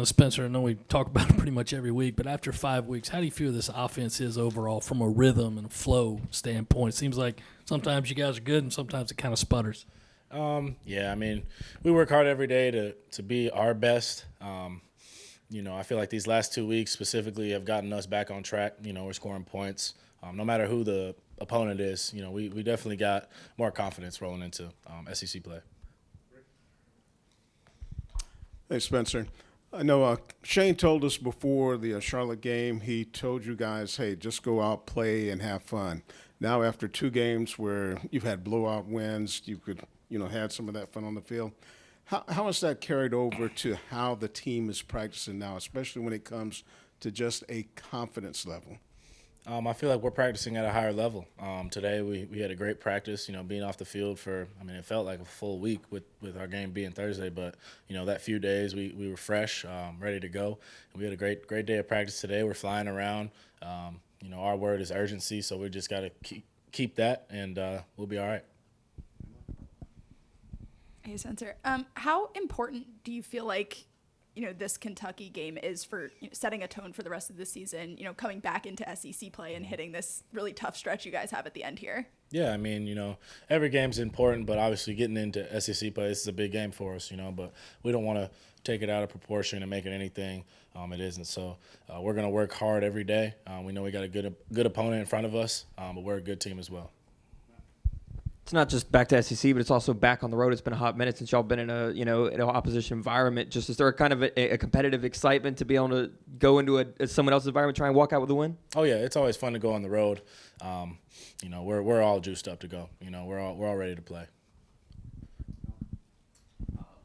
Spencer, I know we talk about it pretty much every week, but after 5 weeks, how do you feel this offense is overall from a rhythm and flow standpoint? It seems like sometimes you guys are good and sometimes it kind of sputters. Yeah, I mean, we work hard every day to be our best. I feel like these last 2 weeks specifically have gotten us back on track. We're scoring points. No matter who the opponent is, we definitely got more confidence rolling into SEC play. Hey, Spencer. I know Shane told us before the Charlotte game, he told you guys, hey, just go out, play, and have fun. Now, after 2 games where you've had blowout wins, you could, had some of that fun on the field. How has that carried over to how the team is practicing now, especially when it comes to just a confidence level? I feel like we're practicing at a higher level. Today we had a great practice, being off the field it felt like a full week with our game being Thursday. But, that few days we were fresh, ready to go. And we had a great day of practice today. We're flying around. Our word is urgency, so we just got to keep that, and we'll be all right. Hey, Spencer. How important do you feel like this Kentucky game is for setting a tone for the rest of the season, coming back into SEC play and hitting this really tough stretch you guys have at the end here? Yeah, every game's important, but obviously getting into SEC play, this is a big game for us, but we don't want to take it out of proportion and make it anything it isn't. So we're going to work hard every day. We know we got a good opponent in front of us, but we're a good team as well. It's not just back to SEC, but it's also back on the road. It's been a hot minute since y'all been in an opposition environment. Just is there a kind of a competitive excitement to be able to go into someone else's environment, try and walk out with a win? Oh yeah, it's always fun to go on the road. We're all juiced up to go. We're all ready to play.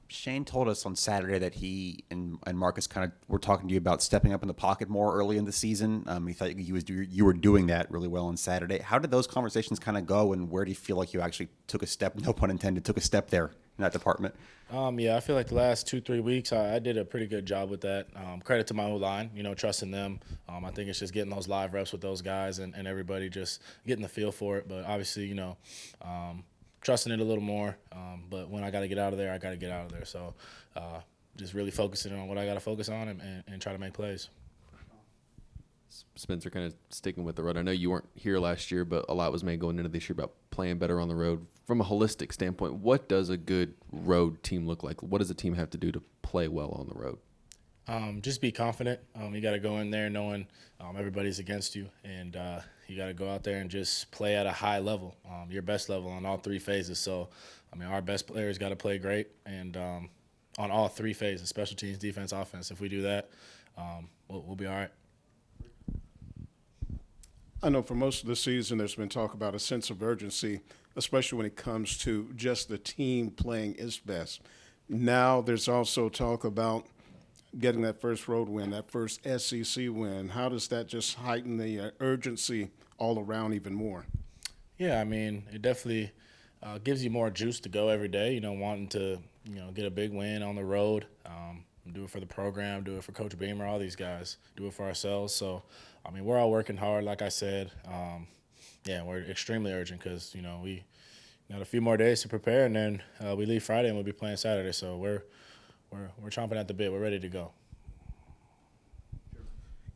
Shane told us on Saturday that he and Marcus kind of were talking to you about stepping up in the pocket more early in the season. He thought you were doing that really well on Saturday. How did those conversations kind of go, and where do you feel like you actually took a step, no pun intended, took a step there in that department? I feel like the last 2-3 weeks I did a pretty good job with that. Credit to my O-line, trusting them. I think it's just getting those live reps with those guys and everybody just getting the feel for it. But obviously, trusting it a little more, but when I got to get out of there, I got to get out of there. So just really focusing on what I got to focus on and try to make plays. Spencer, kind of sticking with the road. I know you weren't here last year, but a lot was made going into this year about playing better on the road. From a holistic standpoint, what does a good road team look like? What does a team have to do to play well on the road? Just be confident. You got to go in there knowing everybody's against you, and you got to go out there and just play at a high level, your best level on all 3 phases. So, our best players got to play great, and on all 3 phases, special teams, defense, offense. If we do that, we'll be all right. I know for most of the season there's been talk about a sense of urgency, especially when it comes to just the team playing its best. Now there's also talk about getting that first road win, that first SEC win. How does that just heighten the urgency all around even more? Yeah, it definitely gives you more juice to go every day, wanting to, get a big win on the road, do it for the program, do it for Coach Beamer, all these guys, do it for ourselves. So, we're all working hard, like I said. We're extremely urgent because, we got a few more days to prepare, and then we leave Friday and we'll be playing Saturday. So we're chomping at the bit. We're ready to go.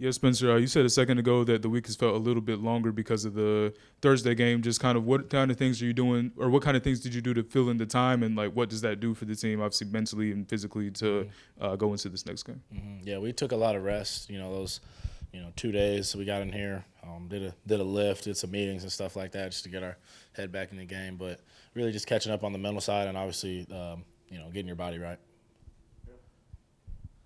Yeah, Spencer, you said a second ago that the week has felt a little bit longer because of the Thursday game. Just kind of what kind of things are you doing, or what kind of things did you do to fill in the time, and what does that do for the team, obviously mentally and physically, to go into this next game? Mm-hmm. Yeah, we took a lot of rest. Those 2 days we got in here, did a lift, did some meetings and stuff like that just to get our head back in the game. But really just catching up on the mental side and obviously getting your body right.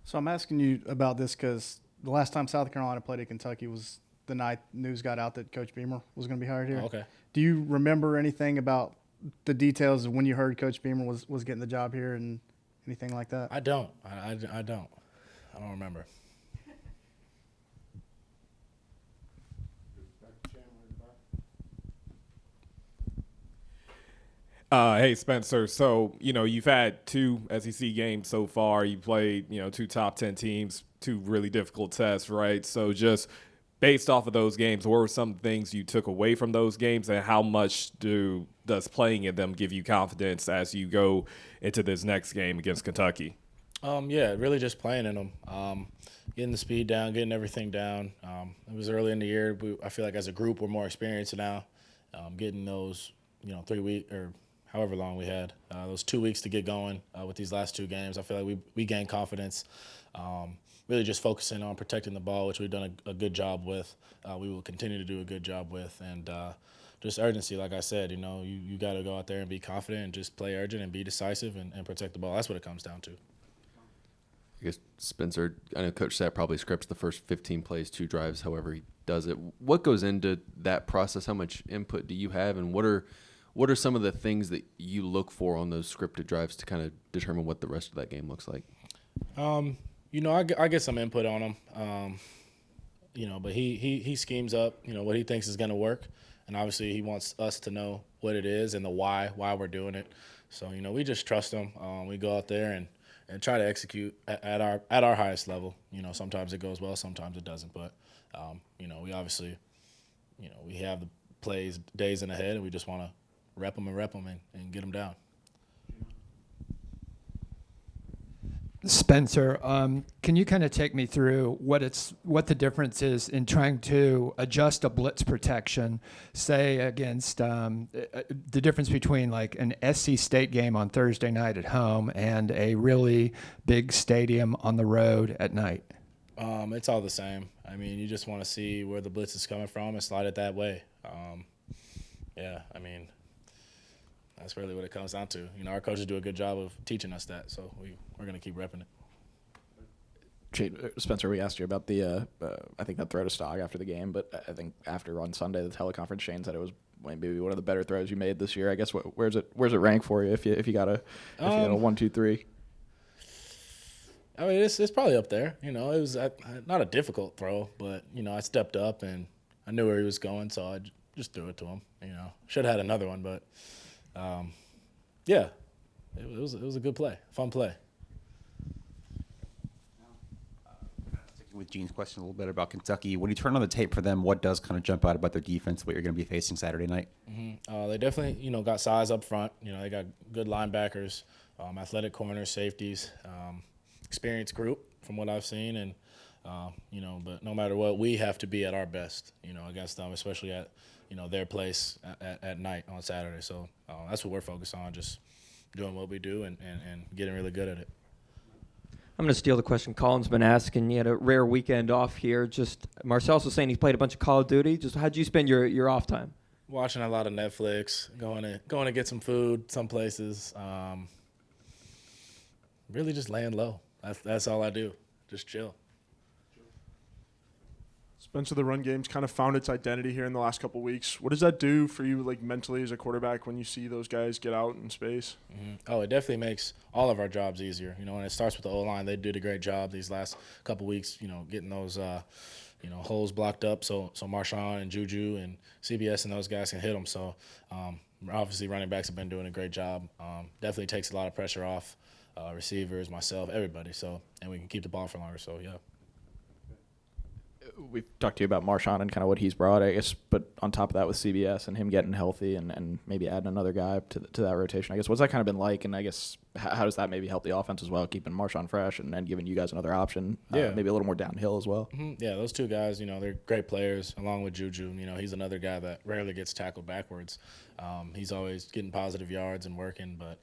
So I'm asking you about this because the last time South Carolina played at Kentucky was the night news got out that Coach Beamer was going to be hired here. Oh, okay. Do you remember anything about the details of when you heard Coach Beamer was getting the job here and anything like that? I don't. I don't remember. Hey, Spencer. So, you've had 2 SEC games so far. You played, 2 top 10 teams, 2 really difficult tests, right? So just based off of those games, what were some things you took away from those games, and how much does playing in them give you confidence as you go into this next game against Kentucky? Yeah, really just playing in them, getting the speed down, getting everything down. It was early in the year. I feel like as a group we're more experienced now. Getting those, 3 weeks or however long we had, those 2 weeks to get going with these last two games. I feel like we gained confidence. Really just focusing on protecting the ball, which we've done a good job with. We will continue to do a good job with, and just urgency. Like I said, you got to go out there and be confident and just play urgent and be decisive and protect the ball. That's what it comes down to. I guess Spencer, I know Coach Sapp probably scripts the first 15 plays, 2 drives, however he does it. What goes into that process? How much input do you have, and what are some of the things that you look for on those scripted drives to kind of determine what the rest of that game looks like? I get some input on him, but he schemes up, what he thinks is going to work, and obviously he wants us to know what it is and the why we're doing it. So we just trust him. We go out there and try to execute at our highest level. Sometimes it goes well, sometimes it doesn't. But we obviously, we have the plays days in ahead, and we just want to rep them and get them down. Spencer, can you kind of take me through what the difference is in trying to adjust a blitz protection, say against the difference between like an SC State game on Thursday night at home and a really big stadium on the road at night? It's all the same. I mean, you just want to see where the blitz is coming from and slide it that way. That's really what it comes down to. Our coaches do a good job of teaching us that, so we're going to keep repping it. Spencer, we asked you about the, I think that throw to Stog after the game, but I think after on Sunday, the teleconference, Shane said it was maybe one of the better throws you made this year. I guess where's it rank for you if you got a 1, 2, 3? I mean, it's probably up there. It was not a difficult throw, but I stepped up and I knew where he was going, so I just threw it to him. Should have had another one, but. It was a good play, fun play. Sticking with Gene's question a little bit about Kentucky, when you turn on the tape for them, what does kind of jump out about their defense, what you're going to be facing Saturday night? They definitely, got size up front. They got good linebackers, athletic corners, safeties, experienced group from what I've seen, and but no matter what, we have to be at our best, against them, especially at their place at night on Saturday. So that's what we're focused on, just doing what we do and getting really good at it. I'm going to steal the question Colin's been asking. You had a rare weekend off here. Just Marcel's was saying he's played a bunch of Call of Duty. Just how'd you spend your off time? Watching a lot of Netflix, going to get some food, some places. Really just laying low. That's all I do. Just chill. Spencer, the run game's kind of found its identity here in the last couple of weeks. What does that do for you, like mentally as a quarterback, when you see those guys get out in space? Oh, it definitely makes all of our jobs easier. And it starts with the O-line. They did a great job these last couple of weeks, getting those, holes blocked up so Marshawn and Juju and CBS and those guys can hit them. So obviously running backs have been doing a great job. Definitely takes a lot of pressure off receivers, myself, everybody. So, and we can keep the ball for longer. So, yeah. We've talked to you about Marshawn and kind of what he's brought, I guess, but on top of that with CBS and him getting healthy and maybe adding another guy to that rotation, I guess, what's that kind of been like? And I guess, how does that maybe help the offense as well, keeping Marshawn fresh and giving you guys another option, maybe a little more downhill as well? Yeah, those two guys, they're great players, along with Juju. He's another guy that rarely gets tackled backwards. He's always getting positive yards and working, but,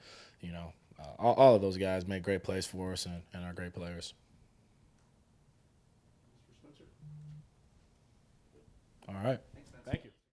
all of those guys make great plays for us and are great players. All right.